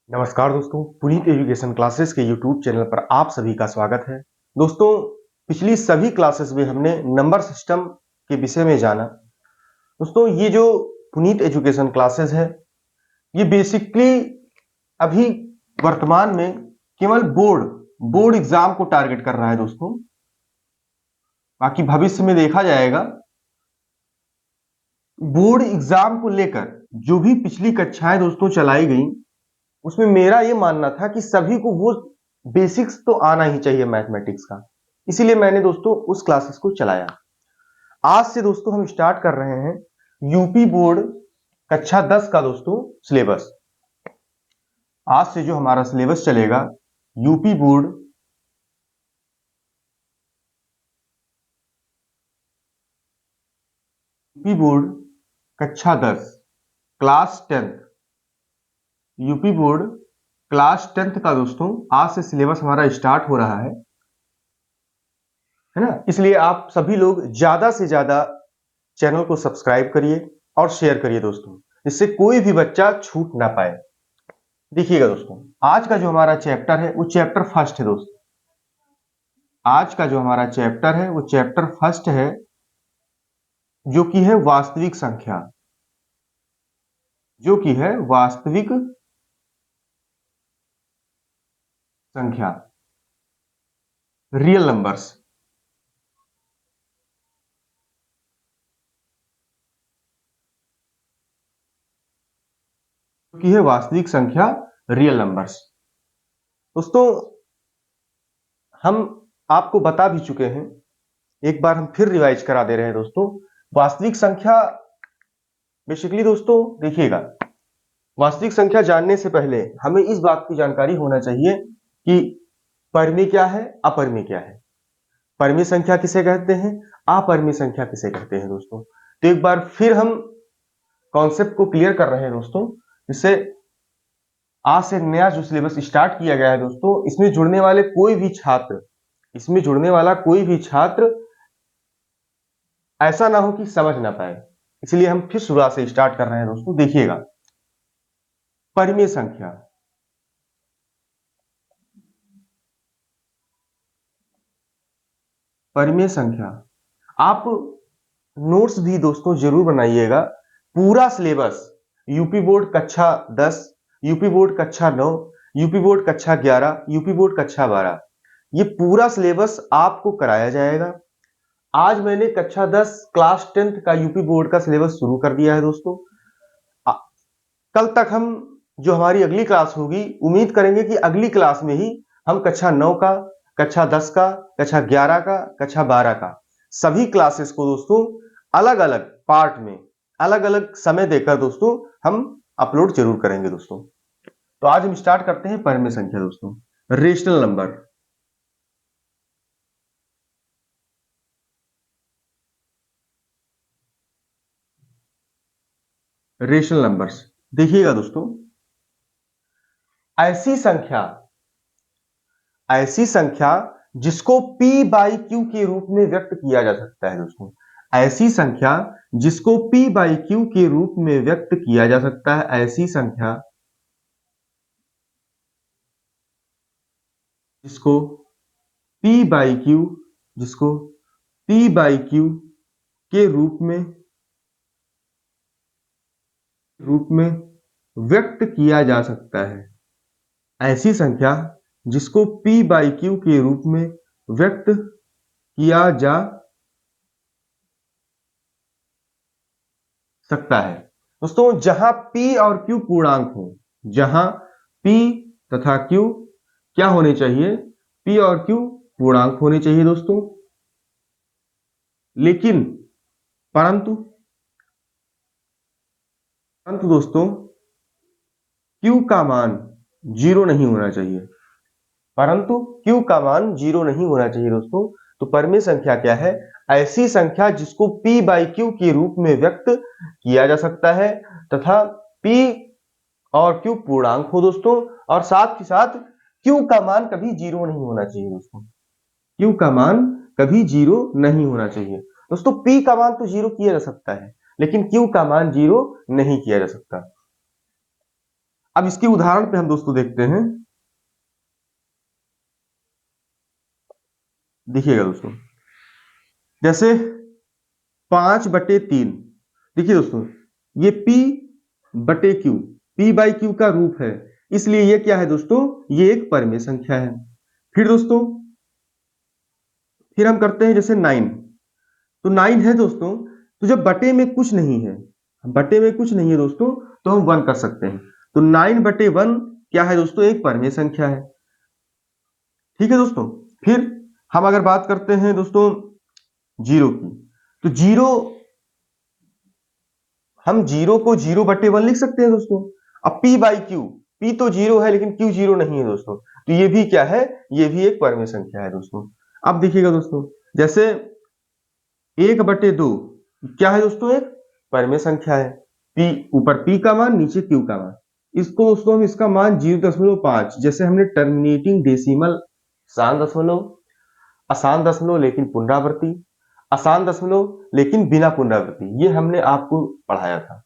नमस्कार दोस्तों, Puneet education classes के यूट्यूब चैनल पर आप सभी का स्वागत है। दोस्तों, पिछली सभी क्लासेस में हमने नंबर सिस्टम के विषय में जाना। दोस्तों, ये जो पुनीत एजुकेशन क्लासेस है, ये बेसिकली अभी वर्तमान में केवल बोर्ड एग्जाम को टारगेट कर रहा है दोस्तों। बाकी भविष्य में देखा जाएगा। बोर्ड एग्जाम को लेकर जो भी पिछली कक्षाएं दोस्तों चलाई गई, उसमें मेरा ये मानना था कि सभी को वो बेसिक्स तो आना ही चाहिए मैथमेटिक्स का। इसीलिए मैंने दोस्तों उस क्लासेस को चलाया। आज से दोस्तों हम स्टार्ट कर रहे हैं यूपी बोर्ड कक्षा 10 का दोस्तों सिलेबस। आज से जो हमारा सिलेबस चलेगा यूपी बोर्ड कक्षा 10 class 10th, UP board class 10th का दोस्तों आज से सिलेबस हमारा स्टार्ट हो रहा है ना। इसलिए आप सभी लोग ज्यादा से ज्यादा चैनल को सब्सक्राइब करिए और शेयर करिए दोस्तों, जिससे कोई भी बच्चा छूट ना पाए। देखिएगा दोस्तों, आज का जो हमारा चैप्टर है वो चैप्टर फर्स्ट है दोस्तों। आज का जो हमारा चैप्टर है वो चैप्टर फर्स्ट है, जो कि है वास्तविक संख्या। जो कि है वास्तविक संख्या, रियल नंबर्स। जो कि है वास्तविक संख्या, रियल नंबर्स। दोस्तों, हम आपको बता भी चुके हैं, एक बार हम फिर रिवाइज करा दे रहे हैं दोस्तों। वास्तविक संख्या बेसिकली दोस्तों देखिएगा, वास्तविक संख्या जानने से पहले हमें इस बात की जानकारी होना चाहिए कि परिमेय क्या है, अपरिमेय क्या है। परिमेय संख्या किसे कहते हैं, अपरिमेय संख्या किसे कहते हैं दोस्तों। तो एक बार फिर हम कॉन्सेप्ट को क्लियर कर रहे हैं दोस्तों, जिससे आज से नया जो सिलेबस स्टार्ट किया गया है दोस्तों, इसमें जुड़ने वाले कोई भी छात्र, इसमें जुड़ने वाला कोई भी छात्र ऐसा ना हो कि समझ ना पाए। इसलिए हम फिर शुरुआत से स्टार्ट कर रहे हैं दोस्तों। देखिएगा, परिमेय संख्या। परिमेय संख्या आप नोट्स भी दोस्तों जरूर बनाइएगा। पूरा सिलेबस यूपी बोर्ड कक्षा 10, यूपी बोर्ड कक्षा 9, यूपी बोर्ड कक्षा 11, यूपी बोर्ड कक्षा 12, ये पूरा सिलेबस आपको कराया जाएगा। आज मैंने कक्षा 10 क्लास 10th का यूपी बोर्ड का सिलेबस शुरू कर दिया है दोस्तों। कल तक हम जो हमारी अगली क्लास होगी, उम्मीद करेंगे कि अगली क्लास में ही हम कक्षा 9 का, कक्षा 10 का, कक्षा 11 का, कक्षा 12 का सभी क्लासेस को दोस्तों अलग अलग पार्ट में, अलग अलग समय देकर दोस्तों हम अपलोड जरूर करेंगे दोस्तों। तो आज हम स्टार्ट करते हैं परिमेय संख्या दोस्तों। Rational number. रेशनल नंबर्स देखिएगा दोस्तों, ऐसी संख्या, ऐसी संख्या जिसको p बाई क्यू के रूप में व्यक्त किया जा सकता है दोस्तों। ऐसी संख्या जिसको p बाई क्यू के रूप में व्यक्त किया जा सकता है, ऐसी संख्या जिसको p बाई क्यू, जिसको p बाई क्यू के रूप में व्यक्त किया जा सकता है। ऐसी संख्या जिसको p बाई क्यू के रूप में व्यक्त किया जा सकता है दोस्तों। जहां p और q पूर्णांक हो, जहां p तथा q क्या होने चाहिए, p और q पूर्णांक होने चाहिए दोस्तों। लेकिन परंतु परंतु दोस्तों q का मान जीरो नहीं होना चाहिए, परंतु q का मान जीरो नहीं होना चाहिए दोस्तों। तो परिमेय संख्या क्या है, ऐसी संख्या जिसको p बाई क्यू के रूप में व्यक्त किया जा सकता है तथा p और q पूर्णांक हो दोस्तों, और साथ ही साथ q का मान कभी जीरो नहीं होना चाहिए दोस्तों। q का मान कभी जीरो नहीं होना चाहिए दोस्तों। p का मान तो जीरो किया जा सकता है, लेकिन q का मान जीरो नहीं किया जा सकता। अब इसके उदाहरण पे हम दोस्तों देखते हैं। देखिएगा दोस्तों, जैसे 5/3। देखिए दोस्तों, ये P बटे Q, P बाई Q का रूप है, इसलिए ये क्या है दोस्तों, ये एक परिमेय संख्या है। फिर दोस्तों, फिर हम करते हैं जैसे 9। तो 9 है दोस्तों, तो जब बटे में कुछ नहीं है, बटे में कुछ नहीं है दोस्तों, तो हम 1 कर सकते हैं। तो 9/1 क्या है दोस्तों, एक परिमेय संख्या है। ठीक है दोस्तों। फिर हम अगर बात करते हैं दोस्तों जीरो की, तो जीरो, हम जीरो को 0/1 लिख सकते हैं दोस्तों। अब P बाई Q, P तो जीरो है लेकिन Q जीरो नहीं है दोस्तों, तो ये भी क्या है, ये भी एक परिमेय संख्या है दोस्तों। अब देखिएगा दोस्तों, जैसे 1/2 क्या है दोस्तों, एक परिमेय संख्या है। P, ऊपर P का मान, नीचे Q का मान। इसको दोस्तों हम इसका मान 0.5, जैसे हमने टर्मिनेटिंग डेसिमल, आसान दशमलव, आसान दशमलव लेकिन पुनरावृत्ति, आसान दशमलव लेकिन बिना पुनरावृत्ति, ये हमने आपको पढ़ाया था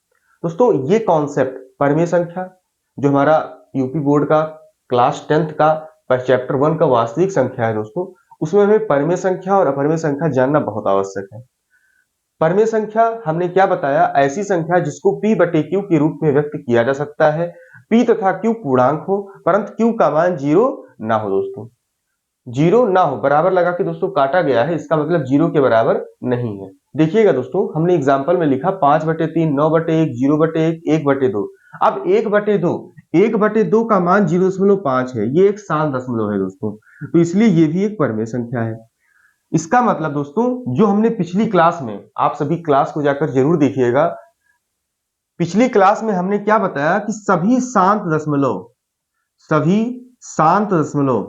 दोस्तों। ये कॉन्सेप्ट परिमेय संख्या, जो हमारा यूपी बोर्ड का क्लास 10th का चैप्टर 1 का वास्तविक संख्या है दोस्तों, उसमें हमें परिमेय संख्या और अपरिमेय संख्या जानना बहुत आवश्यक है। परिमेय संख्या हमने क्या बताया, ऐसी संख्या जिसको P बटे Q के रूप में व्यक्त किया जा सकता है। P तथा Q पूर्णांक हो, परंतु Q का मान 0 ना हो दोस्तों, 0 ना हो, बराबर लगा के दोस्तों काटा गया है, इसका मतलब 0 के बराबर नहीं है। देखिएगा दोस्तों, हमने एग्जाम्पल में लिखा 5/3, 9/1, 0/1, 1/2। अब 1/2, 1/2 का मान 0.5 है, ये एक साल दशमलव है दोस्तों, तो इसलिए ये भी एक परिमेय संख्या है। इसका मतलब दोस्तों, जो हमने पिछली क्लास में, आप सभी क्लास को जाकर जरूर देखिएगा, पिछली क्लास में हमने क्या बताया कि सभी शांत दशमलव, सभी शांत दशमलव,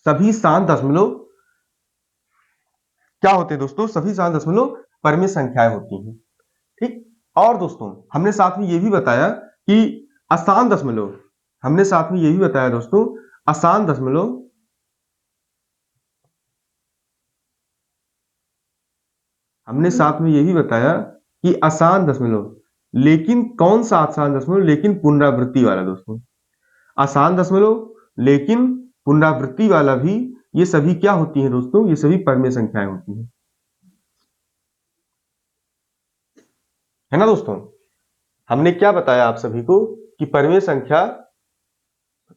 सभी शांत दशमलव क्या होते हैं दोस्तों, सभी शांत दशमलव परिमेय संख्याएं होती हैं। ठीक। और दोस्तों, हमने साथ में ये भी बताया कि आसान दशमलव, हमने साथ में ये भी बताया दोस्तों, आसान दशमलव, हमने साथ में ये भी बताया कि आसान दशमलव, लेकिन कौन सा आसान दशमलव, लेकिन पुनरावृत्ति वाला दोस्तों, आसान दशमलव लेकिन पुनरावृत्ति वाला भी, ये सभी क्या होती हैं दोस्तों, ये सभी परिमेय संख्याएं होती हैं, है ना दोस्तों। हमने क्या बताया आप सभी को कि परिमेय संख्या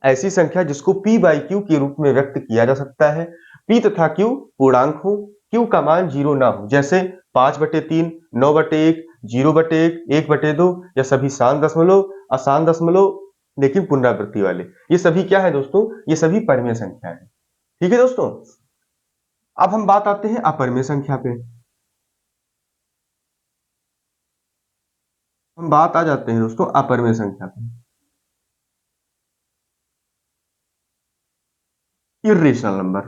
ऐसी संख्या जिसको P बाई Q के रूप में व्यक्त किया जा सकता है। P तथा Q पूर्णांक हो, Q का मान 0 ना हो, जैसे 5/3, 9/1, 0/1, 1/2, या सभी शांत दशमलव, आसान दशमलव लेकिन पुनरावृत्ति वाले, ये सभी क्या है दोस्तों, ये सभी परिमेय संख्या है। ठीक है दोस्तों। अब हम बात आते हैं अपरिमेय संख्या पे, हम बात आ जाते हैं दोस्तों अपरिमेय संख्या पे, इर्रेशनल नंबर।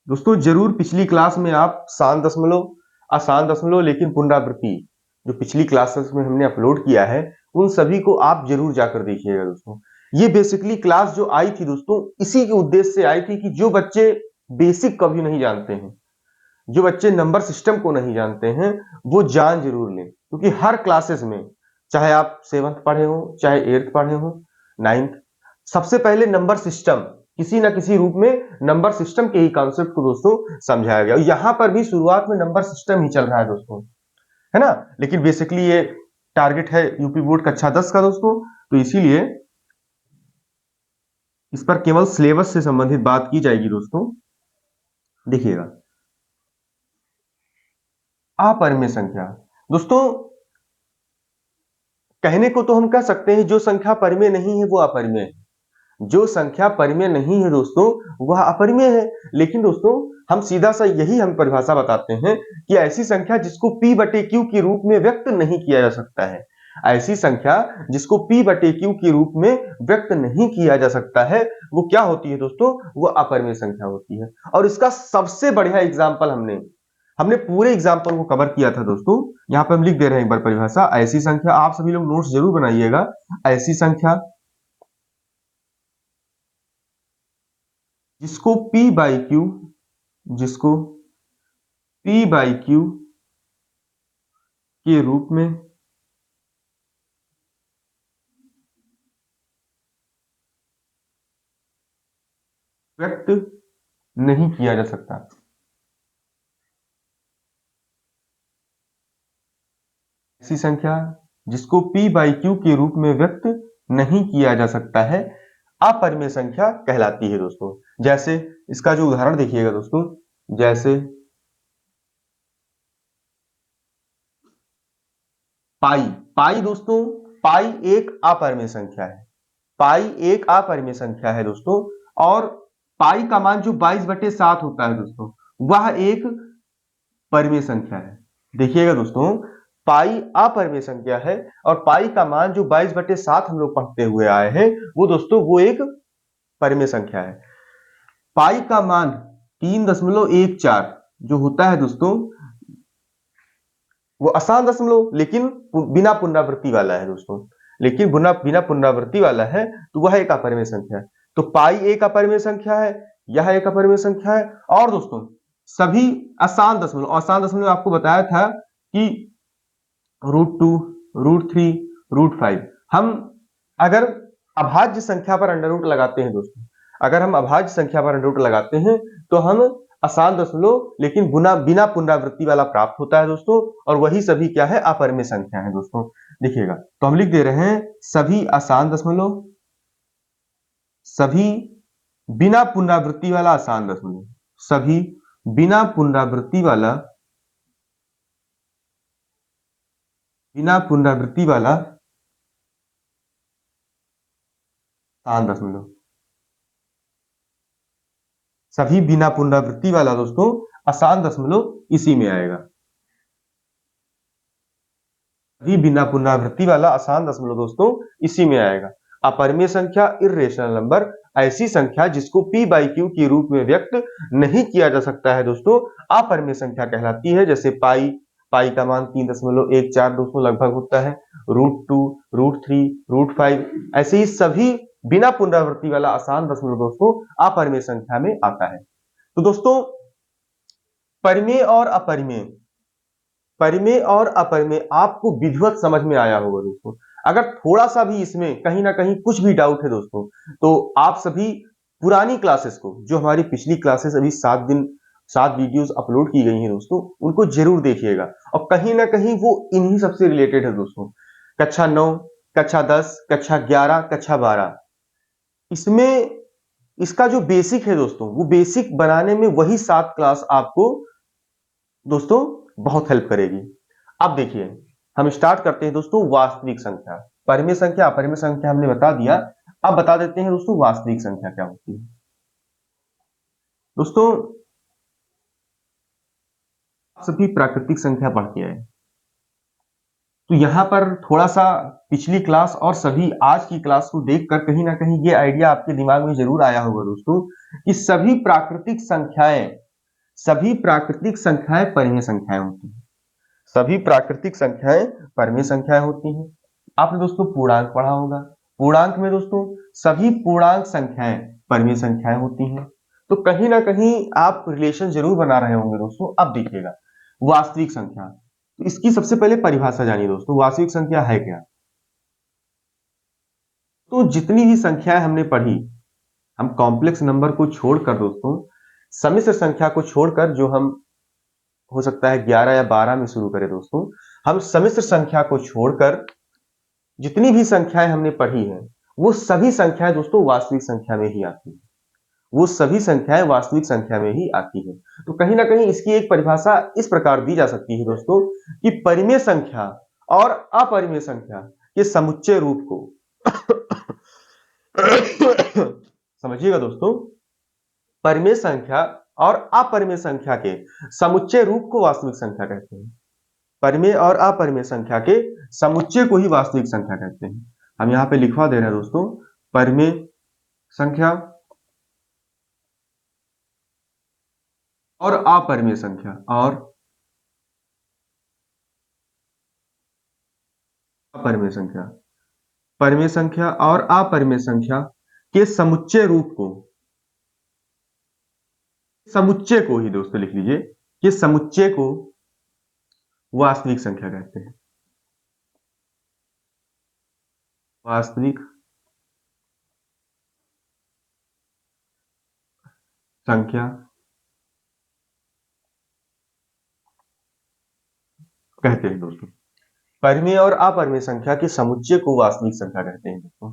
दोस्तों जरूर पिछली क्लास में आप शांत दशमलव, आसान दशमलव लेकिन पुनरावृत्ति, जो पिछली क्लासेस में हमने अपलोड किया है, उन सभी को आप जरूर जाकर देखिएगा दोस्तों। ये बेसिकली क्लास जो आई थी दोस्तों, इसी के उद्देश्य से आई थी कि जो बच्चे बेसिक कभी नहीं जानते हैं, जो बच्चे नंबर सिस्टम को नहीं जानते हैं, वो जान जरूर लें, क्योंकि हर क्लासेस में, चाहे आप 7th पढ़े हो, चाहे 8th पढ़े हो, 9th, सबसे पहले नंबर सिस्टम, किसी ना किसी रूप में नंबर सिस्टम के ही कॉन्सेप्ट को दोस्तों समझाया गया। यहां पर भी शुरुआत में नंबर सिस्टम ही चल रहा है दोस्तों, है ना, लेकिन बेसिकली ये टारगेट है यूपी बोर्ड कक्षा 10 का दोस्तों, तो इसीलिए इस पर केवल सिलेबस से संबंधित बात की जाएगी दोस्तों। देखिएगा, अपरिमेय संख्या दोस्तों, कहने को तो हम कह सकते हैं जो संख्या परिमेय नहीं है वो अपरिमेय है, जो संख्या परिमेय नहीं है दोस्तों वह अपरिमेय है। लेकिन दोस्तों हम सीधा सा यही हम परिभाषा बताते हैं कि ऐसी संख्या जिसको P बटे Q के रूप में व्यक्त नहीं किया जा सकता है, ऐसी संख्या जिसको P बटे Q के रूप में व्यक्त नहीं किया जा सकता है, वो क्या होती है दोस्तों, वो अपरिमेय संख्या होती है। और इसका सबसे बढ़िया एग्जाम्पल हमने हमने पूरे एग्जाम्पल को कवर किया था दोस्तों। यहाँ पे हम लिख दे रहे हैं एक बार परिभाषा, ऐसी संख्या, आप सभी लोग नोट्स जरूर बनाइएगा, ऐसी संख्या जिसको P बाई Q, जिसको P बाई Q के रूप में व्यक्त नहीं किया जा सकता। ऐसी संख्या जिसको p बाई क्यू के रूप में व्यक्त नहीं किया जा सकता है अपरिमेय संख्या कहलाती है दोस्तों। जैसे इसका जो उदाहरण देखिएगा दोस्तों, जैसे पाई। पाई दोस्तों, पाई एक अपरिमेय संख्या है। पाई एक अपरिमेय संख्या है दोस्तों, और पाई का मान जो 22/7 होता है दोस्तों, वह एक परिमेय संख्या है। देखिएगा दोस्तों, पाई अपरिमेय संख्या है और पाई का मान जो 22/7 हम लोग पढ़ते हुए आए हैं, वो दोस्तों वो एक परिमेय संख्या है। पाई का मान 3.14 जो होता है दोस्तों, वो आसान दशमलव लेकिन बिना पुनरावृत्ति वाला है दोस्तों, लेकिन बिना पुनरावृत्ति वाला है, तो वह एक अपरिमेय संख्या है। तो पाई एक अपरिमेय संख्या है, यह एक अपरिमेय संख्या है। और दोस्तों सभी आसान दशमलव आपको बताया था कि √2, √3, √5। हम अगर अभाज्य संख्या पर अंडर रूट लगाते हैं दोस्तों, अगर हम अभाज्य संख्या पर अंडर रूट लगाते हैं तो हम आसान दशमलव लेकिन बिना पुनरावृत्ति वाला प्राप्त होता है दोस्तों, और वही सभी क्या है, अपरिमेय संख्या है दोस्तों। देखिएगा, तो हम लिख दे रहे हैं सभी आसान दशमलव, सभी बिना पुनरावृत्ति वाला आसान दशमलव, सभी बिना पुनरावृत्ति वाला आसान दशमलव, सभी बिना पुनरावृत्ति वाला दोस्तों आसान दशमलव इसी में आएगा। सभी बिना पुनरावृत्ति वाला आसान दशमलव दोस्तों इसी में आएगा। अपरिमेय संख्या इर्रेशनल नंबर ऐसी संख्या जिसको p बाई क्यू के रूप में व्यक्त नहीं किया जा सकता है दोस्तों, अपरिमेय संख्या कहलाती है। जैसे पाई, पाई का मान 3.14 दोस्तों लगभग होता है, √2, √3, √5, ऐसे ही सभी बिना पुनरावृत्ति वाला आसान दशमलव दोस्तों अपरिमेय संख्या में आता है। तो दोस्तों परिमेय और अपरिमेय, परिमेय और अपरिमेय आपको विधिवत समझ में आया होगा दोस्तों। अगर थोड़ा सा भी इसमें कहीं ना कहीं कुछ भी डाउट है दोस्तों, तो आप सभी पुरानी क्लासेस को, जो हमारी पिछली क्लासेस अभी 7 वीडियोस अपलोड की गई हैं दोस्तों, उनको जरूर देखिएगा। और कहीं ना कहीं वो इन्हीं सबसे रिलेटेड है दोस्तों। कक्षा 9, कक्षा 10, कक्षा 11, कक्षा 12, इसमें इसका जो बेसिक है दोस्तों, वो बेसिक बनाने में वही 7 क्लास आपको दोस्तों बहुत हेल्प करेगी। अब देखिए, हम स्टार्ट करते हैं दोस्तों वास्तविक संख्या। परिमेय संख्या अपरिमेय संख्या हमने बता दिया, अब बता देते हैं दोस्तों वास्तविक संख्या क्या होती है। दोस्तों सभी प्राकृतिक संख्या पढ़ के आए, तो यहां पर थोड़ा सा पिछली क्लास और सभी आज की क्लास को देखकर कहीं ना कहीं ये आइडिया आपके दिमाग में जरूर आया होगा दोस्तों कि सभी प्राकृतिक संख्याएं परिमेय संख्याएं होती हैं। सभी प्राकृतिक संख्याएं परिमेय संख्याएं होती हैं। आपने दोस्तों पूर्णांक पढ़ा होगा, पूर्णांक में दोस्तों सभी पूर्णांक संख्याएं परिमेय संख्याएं होती हैं। तो कहीं ना कहीं आप रिलेशन जरूर बना रहे होंगे दोस्तों। अब देखिएगा वास्तविक संख्या, तो इसकी सबसे पहले परिभाषा जानिए दोस्तों, वास्तविक संख्या है क्या। तो जितनी भी संख्याएं हमने पढ़ी, हम कॉम्प्लेक्स नंबर को छोड़कर दोस्तों, सम्मिश्र संख्या को छोड़कर, जो हम हो सकता है 11 या 12 में शुरू करें दोस्तों, हम सम्मिश्र संख्या को छोड़कर जितनी भी संख्याएं हमने पढ़ी हैं, वो सभी संख्याएं दोस्तों वास्तविक संख्या में ही आती है। वो सभी संख्याएं वास्तविक संख्या में ही आती है। तो कहीं ना कहीं इसकी एक परिभाषा इस प्रकार दी जा सकती है दोस्तों कि परिमेय संख्या और अपरिमेय संख्या के समुच्चय रूप को समझिएगा दोस्तों, परिमेय संख्या और अपरिमेय संख्या के समुच्चय रूप को वास्तविक संख्या कहते हैं। परिमेय और अपरिमेय संख्या के समुच्चय को ही वास्तविक संख्या कहते हैं। हम यहां पे लिखवा दे रहे हैं दोस्तों, परिमेय संख्या और अपरिमेय संख्या, और अपरिमेय संख्या, परिमेय संख्या और अपरिमेय संख्या के समुच्चय रूप को, समुच्चय को ही दोस्तों लिख लीजिए कि समुच्चय को वास्तविक संख्या कहते हैं। वास्तविक संख्या कहते हैं दोस्तों। परिमेय और अपरिमेय संख्या के समुच्चय को वास्तविक संख्या कहते हैं दोस्तों।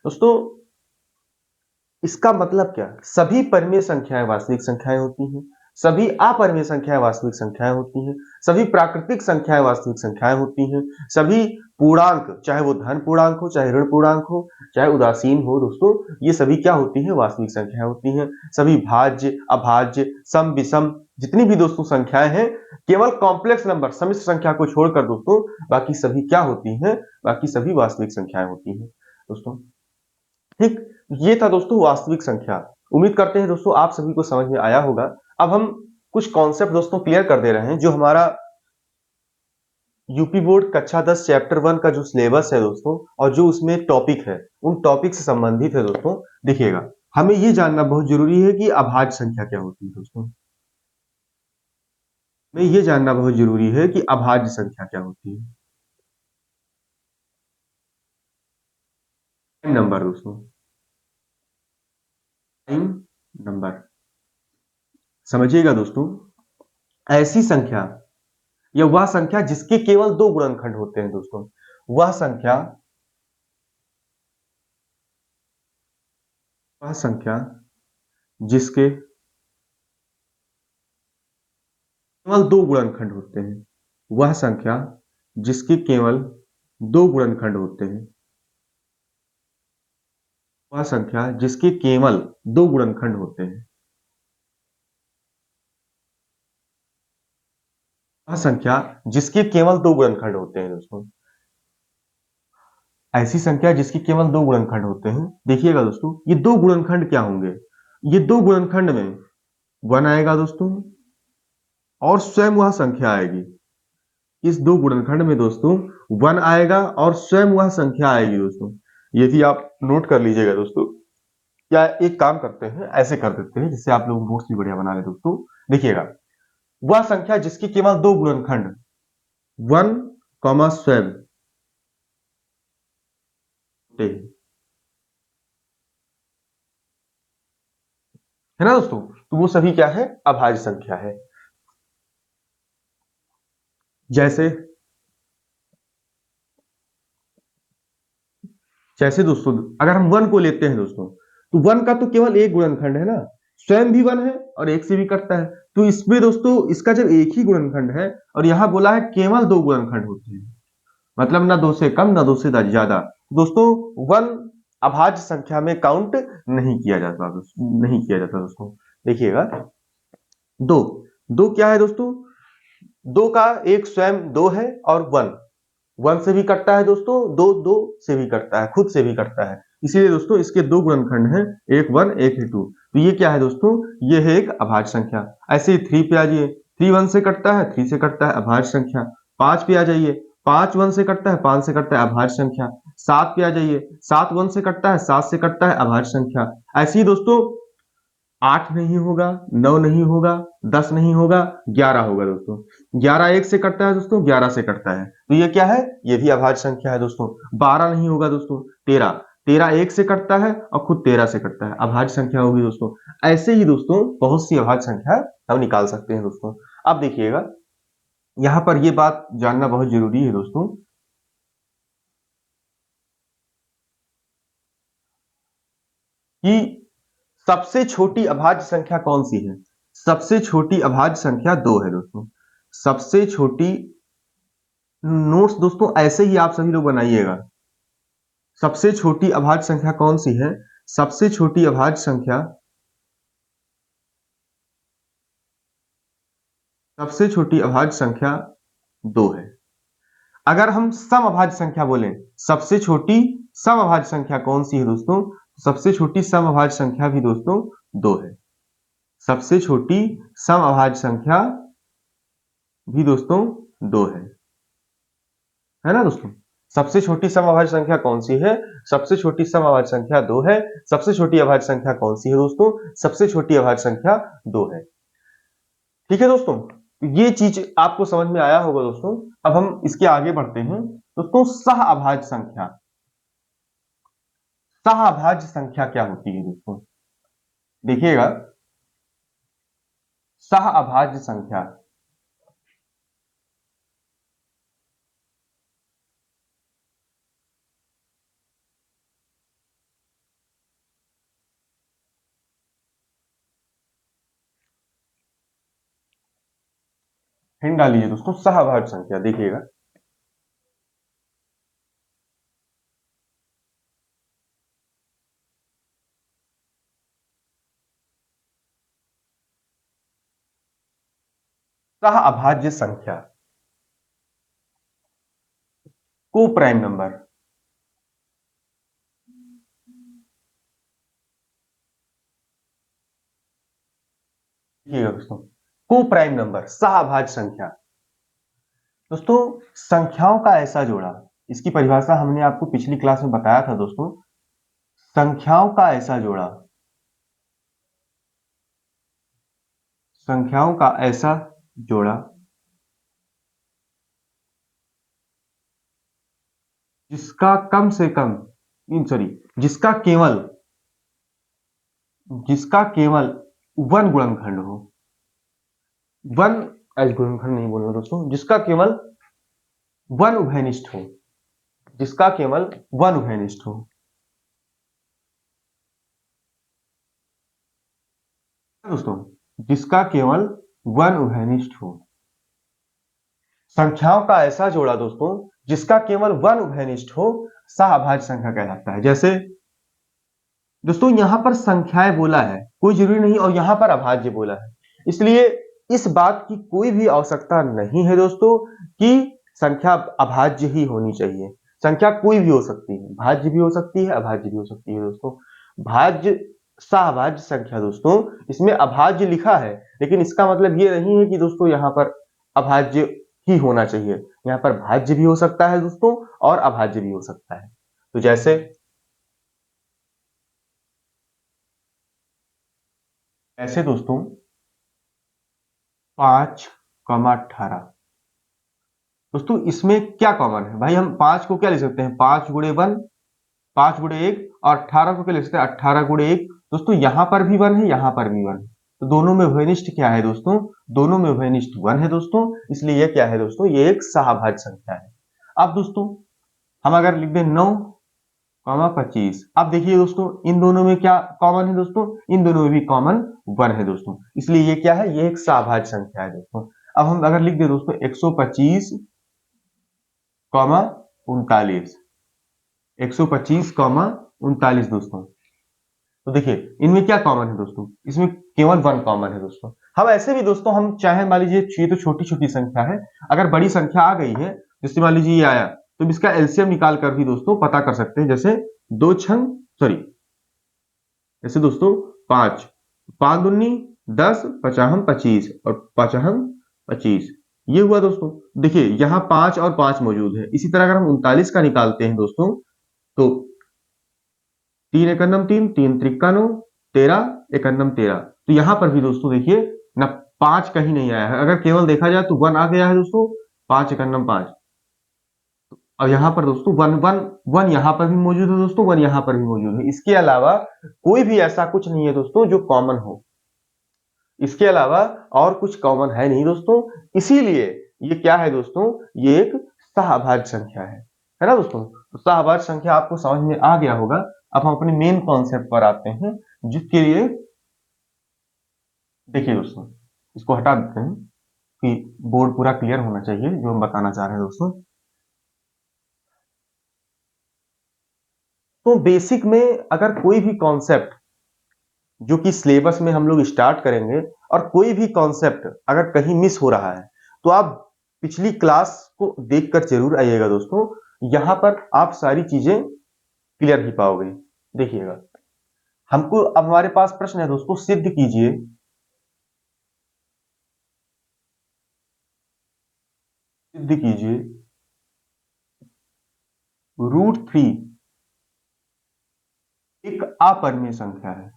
दोस्तों इसका मतलब क्या? सभी परिमेय संख्याएं वास्तविक संख्याएं होती हैं, सभी अपरिमेय संख्याएं वास्तविक संख्याएं होती हैं, सभी प्राकृतिक संख्याएं वास्तविक संख्याएं होती हैं, सभी पूर्णांक, चाहे वो धन पूर्णांक हो, चाहे ऋण पूर्णांक हो, चाहे उदासीन हो दोस्तों, ये सभी क्या होती हैं? वास्तविक संख्याएं होती हैं। सभी भाज्य, अभाज्य, सम, विषम, जितनी भी दोस्तों संख्याएं हैं, केवल कॉम्प्लेक्स नंबर, सम्मिश्र संख्या को छोड़कर दोस्तों बाकी सभी क्या होती हैं? बाकी सभी वास्तविक संख्याएं होती हैं दोस्तों। ठीक, ये था दोस्तों वास्तविक संख्या। उम्मीद करते हैं दोस्तों आप सभी को समझ में आया होगा। अब हम कुछ कॉन्सेप्ट दोस्तों क्लियर कर दे रहे हैं, जो हमारा यूपी बोर्ड कक्षा 10 चैप्टर 1 का जो सिलेबस है दोस्तों, और जो उसमें टॉपिक है, उन टॉपिक से संबंधित है दोस्तों। देखिएगा, हमें ये जानना बहुत जरूरी है कि अभाज्य संख्या क्या होती है दोस्तों। हमें ये जानना बहुत जरूरी है कि अभाज्य संख्या क्या होती है। नंबर दोस्तों, प्राइम नंबर, समझिएगा दोस्तों, ऐसी संख्या या वह संख्या जिसके केवल दो गुणनखंड होते हैं दोस्तों, वह संख्या जिसके केवल दो गुणनखंड होते हैं, वह संख्या जिसके केवल दो गुणनखंड होते हैं, वह संख्या जिसके केवल दो गुणनखंड होते हैं, वह संख्या जिसके केवल दो गुणनखंड होते हैं दोस्तों। ऐसी संख्या जिसके केवल दो गुणनखंड होते हैं। देखिएगा दोस्तों, ये दो गुणनखंड क्या होंगे? ये दो गुणनखंड में 1 आएगा दोस्तों, और स्वयं वह संख्या आएगी। इस दो गुणनखंड में दोस्तों 1 आएगा और स्वयं वह संख्या आएगी दोस्तों। ये भी आप नोट कर लीजिएगा दोस्तों। या एक काम करते हैं, ऐसे कर देते हैं जिससे आप लोग नोट्स भी बढ़िया बना ले दोस्तों। देखिएगा, वह संख्या जिसकी केवल दो गुणनखंड 1, स्वयं है ना दोस्तों, तो वो सभी क्या है? अभाज्य संख्या है। जैसे जैसे दोस्तों, अगर हम 1 को लेते हैं दोस्तों, तो 1 का तो केवल एक गुणनखंड है ना, स्वयं भी 1 है और एक से भी कटता है। तो इसमें दोस्तों इसका जब एक ही गुणनखंड है और यहां बोला है केवल दो गुणनखंड होते हैं, मतलब ना 2 से कम ना 2 से ज्यादा, दोस्तों 1 अभाज्य संख्या में काउंट नहीं किया जाता दोस्तों। देखिएगा, 2 2 क्या है दोस्तों? 2 का एक स्वयं 2 है और 1 से भी कटता है दोस्तों, 2 से भी कटता है, खुद से भी कटता है। इसीलिए दोस्तों इसके दो गुणनखंड हैं, एक 1 एक 2। तो ये क्या है दोस्तों? ये है एक अभाज्य संख्या। ऐसे ही 3 पे आ जाइए, 3 1 से कटता है, 3 से कटता है, अभाज्य संख्या। 5 पे आ जाइए, 5 1 से कटता है, 5 से कटता है, अभाज्य संख्या। 7 पे आ जाइए, 7 1 से कटता है, 7 से कटता है, अभाज्य संख्या। ऐसे ही दोस्तों 8 नहीं होगा, 9 नहीं होगा, 10 नहीं होगा, 11 होगा दोस्तों। 11 1 से कटता है दोस्तों, 11 से कटता है, तो ये क्या है? ये भी अभाज्य संख्या है दोस्तों। 12 नहीं होगा दोस्तों, 13 1 से कटता है और खुद 13 से कटता है, अभाज्य संख्या होगी दोस्तों। ऐसे ही दोस्तों बहुत सी अभाज्य संख्या हम निकाल सकते हैं दोस्तों। अब देखिएगा, यहां पर ये बात जानना बहुत जरूरी है दोस्तों कि सबसे छोटी अभाज्य संख्या कौन सी है? सबसे छोटी अभाज्य संख्या 2 है दोस्तों। सबसे छोटी, नोट्स दोस्तों ऐसे ही आप सभी लोग बनाइएगा। सबसे छोटी अभाज्य संख्या कौन सी है? सबसे छोटी अभाज्य संख्या, सबसे छोटी अभाज्य संख्या 2 है। अगर हम सम अभाज्य संख्या बोलें, सबसे छोटी सम अभाज्य संख्या कौन सी है दोस्तों? सबसे छोटी सम अभाज्य संख्या भी दोस्तों 2 है। सबसे छोटी सम अभाज्य संख्या भी दोस्तों 2 है ना दोस्तों? सबसे छोटी सम अभाज्य संख्या कौन सी है? सबसे छोटी सम अभाज्य संख्या 2 है। सबसे छोटी अभाज्य संख्या कौन सी है दोस्तों? सबसे छोटी अभाज्य संख्या 2 है। ठीक है दोस्तों, ये चीज आपको समझ में आया होगा दोस्तों। अब हम इसके आगे बढ़ते हैं दोस्तों। सह अभाज्य संख्या, सह अभाज्य संख्या क्या होती है दोस्तों? देखिएगा, सह अभाज्य संख्या, हिंट डालिए दोस्तों, सह अभाज्य संख्या देखिएगा। सह अभाज्य संख्या, को प्राइम नंबर, देखिएगा दोस्तों, को प्राइम नंबर सह अभाज्य संख्या। दोस्तों संख्याओं का ऐसा जोड़ा, इसकी परिभाषा हमने आपको पिछली क्लास में बताया था दोस्तों। संख्याओं का ऐसा जोड़ा, संख्याओं का ऐसा जोड़ा जिसका कम से कम, सॉरी, जिसका केवल, जिसका केवल वन गुणनखंड हो, वन एज गुणनखंड नहीं बोलना दोस्तों, जिसका केवल वन उभयनिष्ठ हो, जिसका केवल वन उभयनिष्ठ हो दोस्तों, जिसका केवल वन उभयनिष्ठ हो। संख्याओं का ऐसा जोड़ा दोस्तों जिसका केवल वन उभयनिष्ठ हो, सहअभाज्य संख्या कहलाता है। जैसे दोस्तों यहां पर संख्याएं बोला है, कोई जरूरी नहीं, और यहां पर अभाज्य बोला है, इसलिए इस बात की कोई भी आवश्यकता नहीं है दोस्तों कि संख्या अभाज्य ही होनी चाहिए। संख्या कोई भी हो सकती है, भाज्य भी हो सकती है, अभाज्य भी हो सकती है दोस्तों। भाज्य, सहभाज्य संख्या दोस्तों, इसमें अभाज्य लिखा है, लेकिन इसका मतलब ये नहीं है कि दोस्तों यहां पर अभाज्य ही होना चाहिए। यहां पर भाज्य भी हो सकता है दोस्तों और अभाज्य भी हो सकता है। तो जैसे, ऐसे दोस्तों 5, 18 दोस्तों, इसमें क्या कॉमन है भाई? हम 5 को क्या ले सकते हैं, 5 गुणे 1, 5 गुणे 1, और 18 को क्या ले सकते हैं, 18 गुणे 1। दोस्तों यहां पर भी 1 है, यहां पर भी 1 है, तो दोनों में उभयनिष्ठ क्या है दोस्तों, दोनों में उभयनिष्ठ 1 है दोस्तों, इसलिए यह क्या है दोस्तों, ये एक सहभाज्य संख्या है। अब दोस्तों हम अगर लिख दें 9, 25, अब देखिए दोस्तों इन दोनों में क्या कॉमन है दोस्तों, इन दोनों में भी कॉमन 1 है दोस्तों, इसलिए ये क्या है, ये एक सहभाज्य संख्या है दोस्तों। अब हम अगर लिख दे दोस्तों 125, 39, 125, 39 दोस्तों, तो देखिए इनमें क्या कॉमन है दोस्तों, इसमें केवल 1 कॉमन है दोस्तों। हम ऐसे भी दोस्तों, हम चाहे मान लीजिए ये तो छोटी छोटी संख्या है, अगर बड़ी संख्या आ गई है, जैसे मान लीजिए ये आया, तो इसका एलसीएम निकाल कर भी दोस्तों पता कर सकते हैं। जैसे दो छंग, सॉरी, जैसे दोस्तों 5, 5 दूनी 10, पचाहम 25, और पचाहम 25, ये हुआ दोस्तों। देखिए यहाँ 5 और 5 मौजूद है। इसी तरह अगर हम 39 का निकालते हैं दोस्तों, तो 3 एकन्नम 3, 3 त्रिका 9, 13 एकन्नम 13, तो यहां पर भी दोस्तों देखिए ना, 5 कहीं नहीं आया है। अगर केवल देखा जाए तो 1 आ गया है दोस्तों, 5 एकन्नम 5, और यहां पर दोस्तों 1 यहां पर भी मौजूद है दोस्तों, 1 यहां पर भी मौजूद है। इसके अलावा कोई भी ऐसा कुछ नहीं है दोस्तों जो कॉमन हो, इसके अलावा और कुछ कॉमन है नहीं दोस्तों, इसीलिए ये क्या है दोस्तों, ये एक सहभाज्य संख्या है ना दोस्तों। तो सहभाज्य संख्या आपको समझ में आ गया होगा। अब हम अपने मेन कॉन्सेप्ट पर आते हैं, जिसके लिए देखिए दोस्तों, इसको हटा देते हैं कि बोर्ड पूरा क्लियर होना चाहिए जो हम बताना चाह रहे हैं दोस्तों। तो बेसिक में अगर कोई भी कॉन्सेप्ट जो कि सिलेबस में हम लोग स्टार्ट करेंगे, और कोई भी कॉन्सेप्ट अगर कहीं मिस हो रहा है, तो आप पिछली क्लास को देखकर जरूर आइएगा दोस्तों, यहां पर आप सारी चीजें क्लियर ही पाओगे। देखिएगा, हमको अब हमारे पास प्रश्न है दोस्तों, सिद्ध कीजिए, सिद्ध कीजिए √3 एक अपरिमेय संख्या है।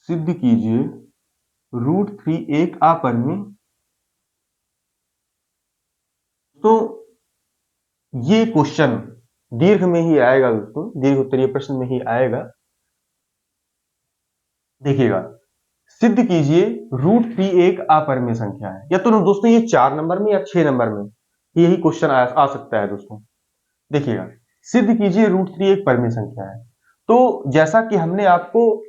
सिद्ध कीजिए √3 एक अपरिमेय दोस्तों ये क्वेश्चन दीर्घ में ही आएगा दोस्तों, दीर्घ उत्तरीय प्रश्न में ही आएगा। देखिएगा, सिद्ध कीजिए √3 एक अपरिमेय संख्या है। या तो दोस्तों ये 4 नंबर में या 6 नंबर में यही क्वेश्चन आ सकता है दोस्तों। देखिएगा, सिद्ध कीजिए √3 एक परिमेय संख्या है। तो जैसा कि हमने आपको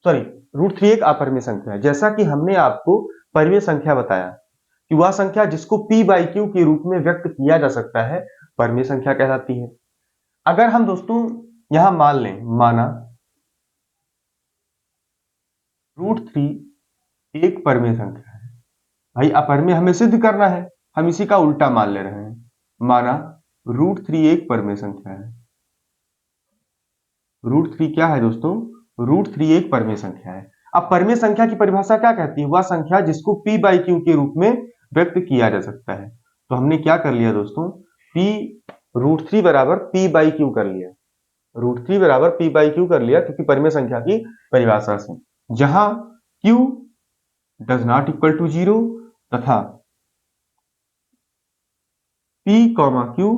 √3 एक अपरिमेय संख्या है, जैसा कि हमने आपको परिमेय संख्या बताया कि वह संख्या जिसको p/q के रूप में व्यक्त किया जा सकता है परिमेय संख्या कहलाती है। अगर हम दोस्तों यहां मान लें, माना √3 एक परिमेय संख्या है। भाई अपरिमेय हमें सिद्ध करना है, हम इसी का उल्टा मान ले रहे हैं। माना √3 एक परिमेय संख्या है। √3 क्या है दोस्तों? √3 एक परिमेय संख्या है। अब परिमेय संख्या की परिभाषा क्या कहती है? वह संख्या जिसको p/q के रूप में व्यक्त किया जा सकता है। तो हमने क्या कर लिया दोस्तों, √3 बराबर p/q कर लिया। √3 बराबर p/q कर लिया, क्योंकि परिमेय संख्या की परिभाषा से, जहां q does not equal to 0 तथा p, q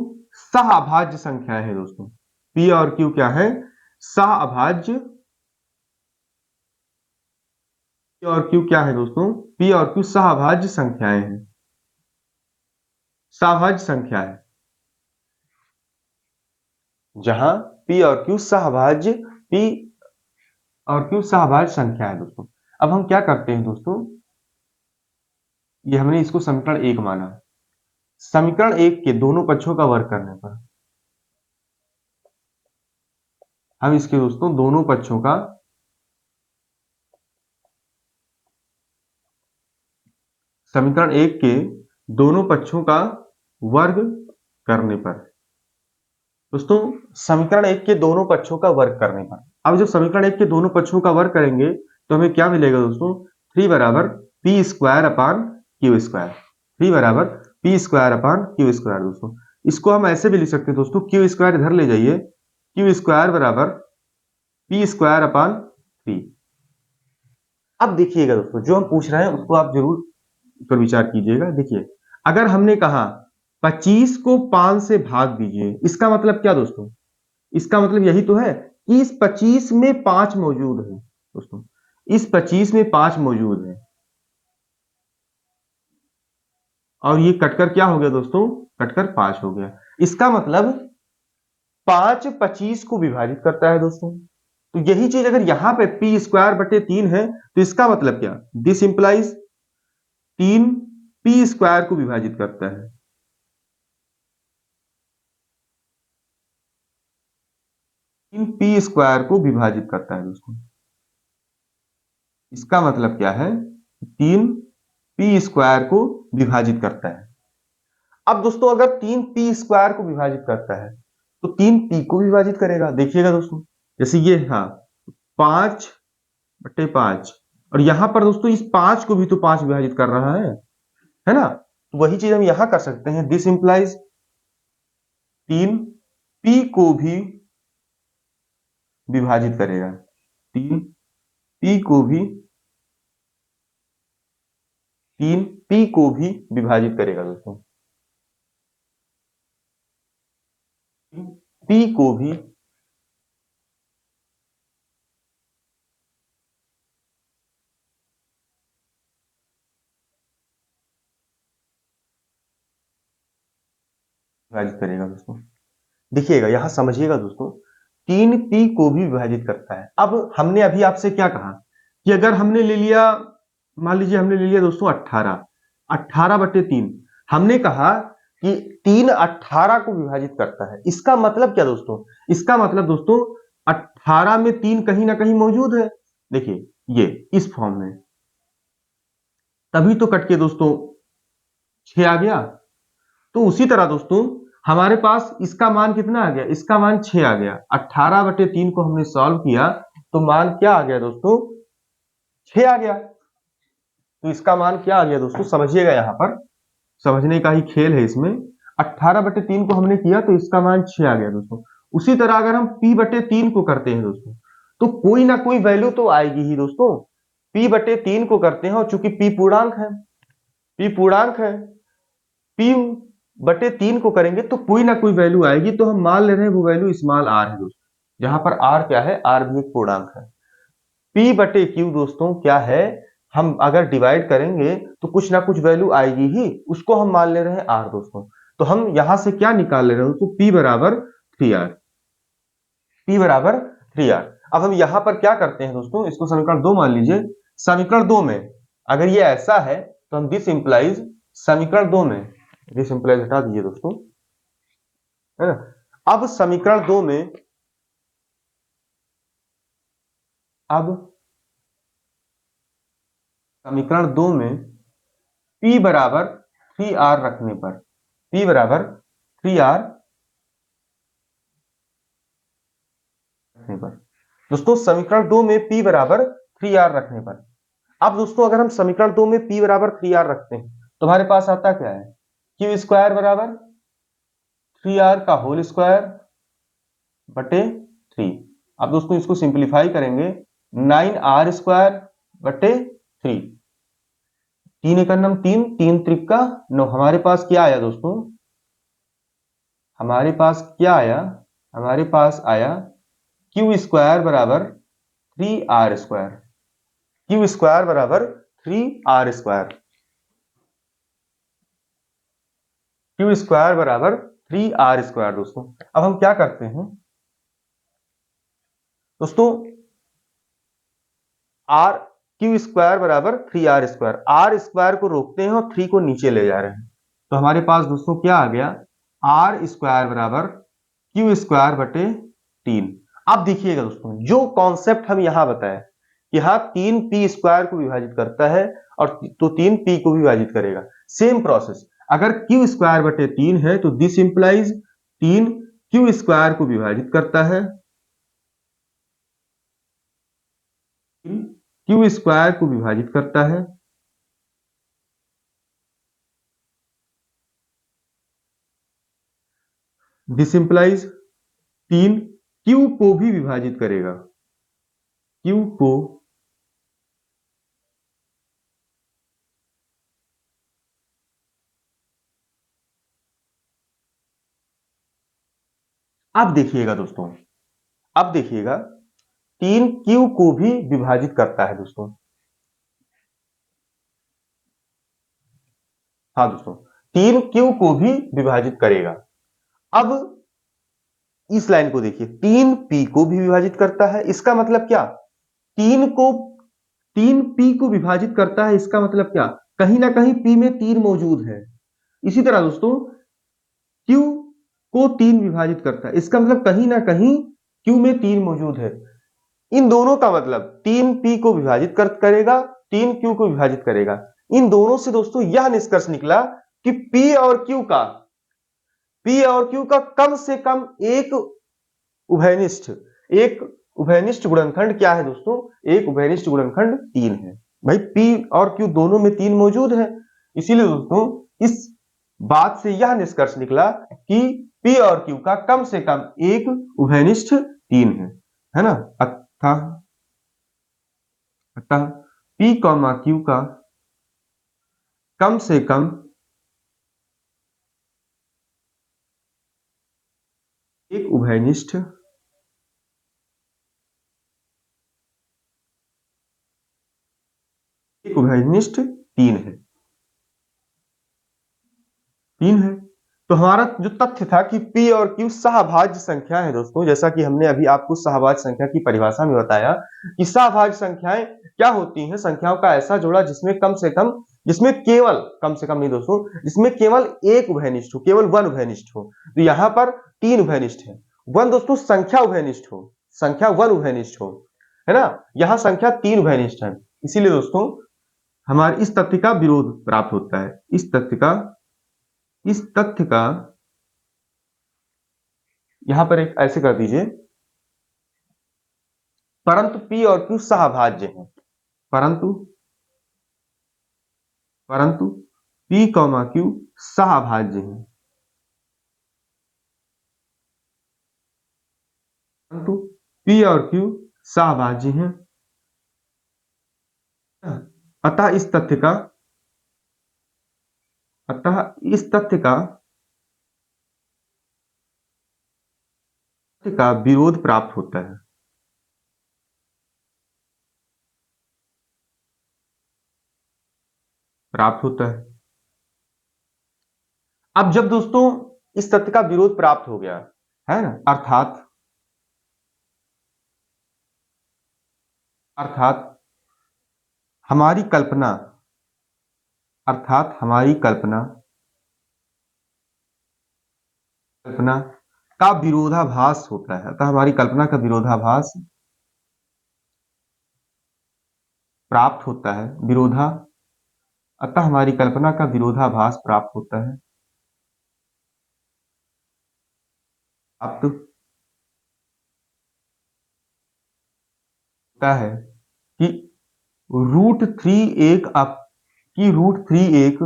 सहअभाज्य संख्या है दोस्तों। p और q क्या है? सहअभाज्य। p और q क्या है दोस्तों? p और q सहअभाज्य संख्याएं हैं, सहअभाज्य संख्या है। जहां p और q सहअभाज्य, p और q सहअभाज्य संख्या है दोस्तों। अब हम क्या करते हैं दोस्तों, ये हमने इसको समीकरण 1 माना। समीकरण 1 के दोनों पक्षों का वर्ग करने पर हम इसके दोस्तों दोनों पक्षों का समीकरण 1 के दोनों पक्षों का वर्ग करने पर दोस्तों, समीकरण 1 के दोनों पक्षों का वर्ग करने पर, अब जब समीकरण 1 के दोनों पक्षों का वर्ग करेंगे तो हमें क्या मिलेगा दोस्तों? 3 बराबर p square upon q square. 3 बराबर p square upon q square. दोस्तों इसको हम ऐसे भी लिख सकते हैं दोस्तों, q स्क्वायर इधर ले जाइए, q स्क्वायर बराबर p स्क्वायर अपान 3। अब देखिएगा दोस्तों, जो हम पूछ रहे हैं उसको आप जरूर पर विचार कीजिएगा। देखिए, अगर हमने कहा 25 को 5 से भाग दीजिए, इसका मतलब क्या दोस्तों? इसका मतलब यही तो है कि इस 25 में 5 मौजूद है दोस्तों, इस 25 में 5 मौजूद है। और ये कटकर क्या हो गया दोस्तों? कटकर 5 हो गया। इसका मतलब 5 25 को विभाजित करता है दोस्तों। तो यही चीज अगर यहां पे p स्क्वायर बटे 3 है तो इसका मतलब क्या? दिस इंप्लाइज 3 p स्क्वायर को विभाजित करता है। 3 p स्क्वायर को विभाजित करता है दोस्तों। इसका मतलब क्या है? 3 p स्क्वायर को विभाजित करता है। अब दोस्तों अगर 3 p स्क्वायर को विभाजित करता है तो 3 p को विभाजित करेगा। देखिएगा दोस्तों, जैसे ये 5/5, और यहां पर दोस्तों इस 5 को भी तो 5 विभाजित कर रहा है ना? तो वही चीज हम यहां कर सकते हैं। दिस इंप्लाइज 3 p को भी विभाजित करेगा। 3 p को भी 3 p को भी विभाजित करेगा दोस्तों। p को भी विभाजित करेगा दोस्तों। देखिएगा, यहां समझिएगा दोस्तों, 3 p को भी विभाजित करता है। अब हमने अभी आपसे क्या कहा कि अगर हमने ले लिया, मान लीजिए हमने ले लिया दोस्तों 18/3, हमने कहा कि 3 18 को विभाजित करता है। इसका मतलब क्या दोस्तों? इसका मतलब दोस्तों 18 में 3 कहीं ना कहीं मौजूद है। देखिए ये इस फॉर्म में, तभी तो कट के दोस्तों 6 आ गया। तो उसी तरह दोस्तों हमारे पास इसका मान कितना आ गया? इसका मान 6 आ गया। 18/3 को हमने सॉल्व किया तो मान क्या आ गया दोस्तों? 6 आ गया। तो इसका मान क्या आ गया दोस्तों? समझिएगा, यहां पर समझने का ही खेल है इसमें। 18/3 को हमने किया तो इसका मान 6 आ गया दोस्तों। उसी तरह अगर हम p/3 को करते हैं दोस्तों, तो कोई ना कोई वैल्यू तो आएगी ही दोस्तों। p/3 को करते हैं और चूंकि p पूर्णांक है, p पूर्णांक है, p बटे 3 को करेंगे तो कोई ना कोई वैल्यू आएगी, तो हम मान ले रहे हैं वो वैल्यू स्मॉल आर है दोस्तों, जहां पर आर क्या है, आर भी एक पूर्णांक है। पी बटे क्यू दोस्तों क्या है, हम अगर डिवाइड करेंगे तो कुछ ना कुछ वैल्यू आएगी ही, उसको हम मान ले रहे हैं आर दोस्तों। तो हम यहां से क्या निकाल ले रहे हैं दोस्तों, पी बराबर 3r, पी बराबर 3r। अब हम यहां पर क्या करते हैं दोस्तों, इसको समीकरण 2 मान लीजिए। समीकरण 2 में अगर ये ऐसा है तो हम दिस इंप्लाइज, समीकरण 2 में दिस इंप्लाइज हटा दीजिए दोस्तों, है ना। अब समीकरण 2 में, अब समीकरण 2 में P बराबर 3r रखने पर, P बराबर 3r रखने पर दोस्तों, समीकरण 2 में P बराबर 3r रखने पर, अब दोस्तों अगर हम समीकरण 2 में P बराबर 3r रखते हैं तो हमारे पास आता क्या है, क्यू स्क्वायर बराबर 3r का होल स्क्वायर बटे 3। अब दोस्तों इसको सिंप्लीफाई करेंगे, 9r स्क्वायर बटे 3, 3 एकम 3, 3 त्रिका 9। हमारे पास क्या आया दोस्तों, हमारे पास क्या आया, हमारे पास आया क्यू स्क्वायर बराबर 3r स्क्वायर, क्यू स्क्वायर बराबर 3r स्क्वायर, क्यू स्क्वायर बराबर 3r स्क्वायर दोस्तों। अब हम क्या करते हैं दोस्तों, आर, क्यू स्क्वायर बराबर 3r स्क्वायर, आर स्क्वायर को रोकते हैं और 3 को नीचे ले जा रहे हैं, तो हमारे पास दोस्तों क्या आ गया, आर स्क्वायर बराबर क्यू स्क्वायर बटे 3। अब देखिएगा दोस्तों, जो कॉन्सेप्ट हम यहां बताए, यहां 3 पी स्क्वायर को विभाजित करता है और तो 3 पी को भी विभाजित करेगा। सेम प्रोसेस, अगर क्यू स्क्वायर बटे 3 है तो दिस इंप्लाइज 3 क्यू स्क्वायर को विभाजित करता है, क्यू स्क्वायर को विभाजित करता है, दिस इंप्लाइज 3 क्यू को भी विभाजित करेगा, क्यू को, अब देखिएगा दोस्तों, अब देखिएगा 3 क्यू को भी विभाजित करता है दोस्तों। हाँ दोस्तों, 3 क्यू को भी विभाजित करेगा। अब इस लाइन को देखिए, 3 पी को भी विभाजित करता है, इसका मतलब क्या, 3 को, 3 पी को विभाजित करता है, इसका मतलब क्या, कहीं ना कहीं पी में 3 मौजूद है। इसी तरह दोस्तों क्यू को 3 विभाजित करता है, इसका मतलब कहीं ना कहीं क्यू में 3 मौजूद है। इन दोनों का मतलब 3 पी को विभाजित करेगा, 3 क्यू को विभाजित करेगा। इन दोनों से दोस्तों यह निष्कर्ष निकला कि पी और क्यू का कम से कम उभयनिष्ठ एक उभयनिष्ठ गुणनखंड क्या है दोस्तों, एक उभयनिष्ठ गुणनखंड 3 है। भाई पी और क्यू दोनों में 3 मौजूद है, इसीलिए दोस्तों इस बात से यह निष्कर्ष निकला कि पी और क्यू का कम से कम एक उभयनिष्ठ 3 है ना। अतः अतः पी कॉमा क्यू का कम से कम एक उभयनिष्ठ तीन है, तीन है। तो हमारा जो तथ्य था कि P और Q सहभाज्य संख्या है दोस्तों, जैसा कि हमने अभी आपको सहभाज्य संख्या की परिभाषा में बताया कि सहभाज्य संख्याएं क्या होती हैं, संख्याओं का ऐसा जोड़ा जिसमें कम से कम, जिसमें केवल, कम से कम नहीं दोस्तों, जिसमें केवल एक उभयनिष्ठ हो, केवल वन उभयनिष्ठ हो। तो यहां पर 3 उभयनिष्ठ है, वन दोस्तों संख्या उभयनिष्ठ हो, संख्या वन उभयनिष्ठ हो, है ना। यहां संख्या 3 उभयनिष्ठ है, इसीलिए दोस्तों हमारे इस तथ्य का विरोध प्राप्त होता है, इस तथ्य का यहां पर एक ऐसे कर दीजिए, परंतु P और Q सहभाज्य हैं, परंतु परंतु P कॉमा Q सहभाज्य हैं, परंतु P और Q सहभाज्य हैं। अतः इस तथ्य का, अतः इस तथ्य का का विरोध प्राप्त होता है। प्राप्त होता है। अब जब दोस्तों इस तथ्य का विरोध प्राप्त हो गया, है ना, अर्थात हमारी कल्पना हमारी कल्पना का विरोधाभास होता है। अतः हमारी कल्पना का विरोधाभास प्राप्त होता है। अतः हमारी कल्पना का विरोधाभास प्राप्त होता है। प्राप्त होता है कि रूट थ्री एक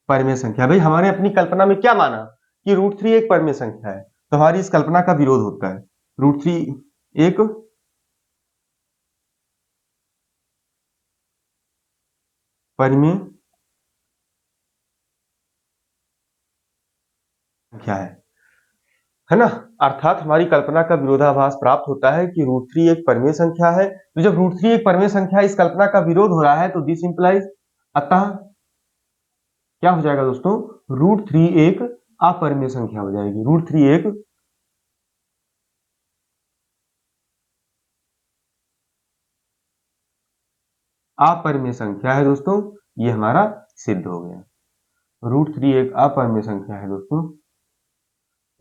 परिमेय संख्या। भाई हमारे अपनी कल्पना में क्या माना कि रूट थ्री एक परिमेय संख्या है, तो हमारी इस कल्पना का विरोध होता है। रूट थ्री एक परिमेय संख्या है ना। अर्थात हमारी कल्पना का विरोधाभास प्राप्त होता है कि रूट थ्री एक परिमेय संख्या है। तो जब रूट थ्री एक परिमेय संख्या इस कल्पना का विरोध हो रहा है तो दिस इंप्लाइज, अतः क्या हो जाएगा दोस्तों, रूट थ्री एक अपरिमेय संख्या हो जाएगी। रूट थ्री एक अपरिमेय संख्या है दोस्तों, ये हमारा सिद्ध हो गया। रूट थ्री एक अपरिमेय संख्या है दोस्तों,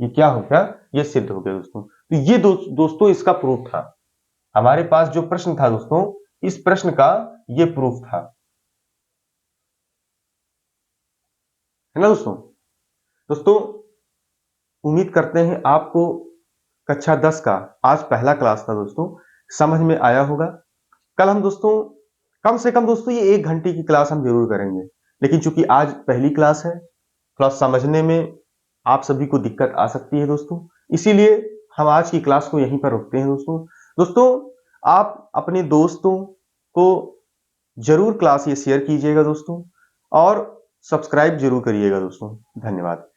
ये क्या हो गया, ये सिद्ध हो गया दोस्तों। तो ये दोस्तों इसका प्रूफ था। हमारे पास जो प्रश्न था दोस्तों, इस प्रश्न का ये प्रूफ था, है ना दोस्तों। दोस्तों उम्मीद करते हैं आपको कक्षा 10 का आज पहला क्लास था दोस्तों, समझ में आया होगा। कल हम दोस्तों कम से कम दोस्तों ये 1 घंटे की क्लास हम जरूर करेंगे, लेकिन चूंकि आज पहली क्लास है, थोड़ा समझने में आप सभी को दिक्कत आ सकती है दोस्तों, इसीलिए हम आज की क्लास को यहीं पर रोकते हैं दोस्तों। दोस्तों आप अपने दोस्तों को जरूर क्लास ये शेयर कीजिएगा दोस्तों, और सब्सक्राइब जरूर करिएगा दोस्तों। धन्यवाद।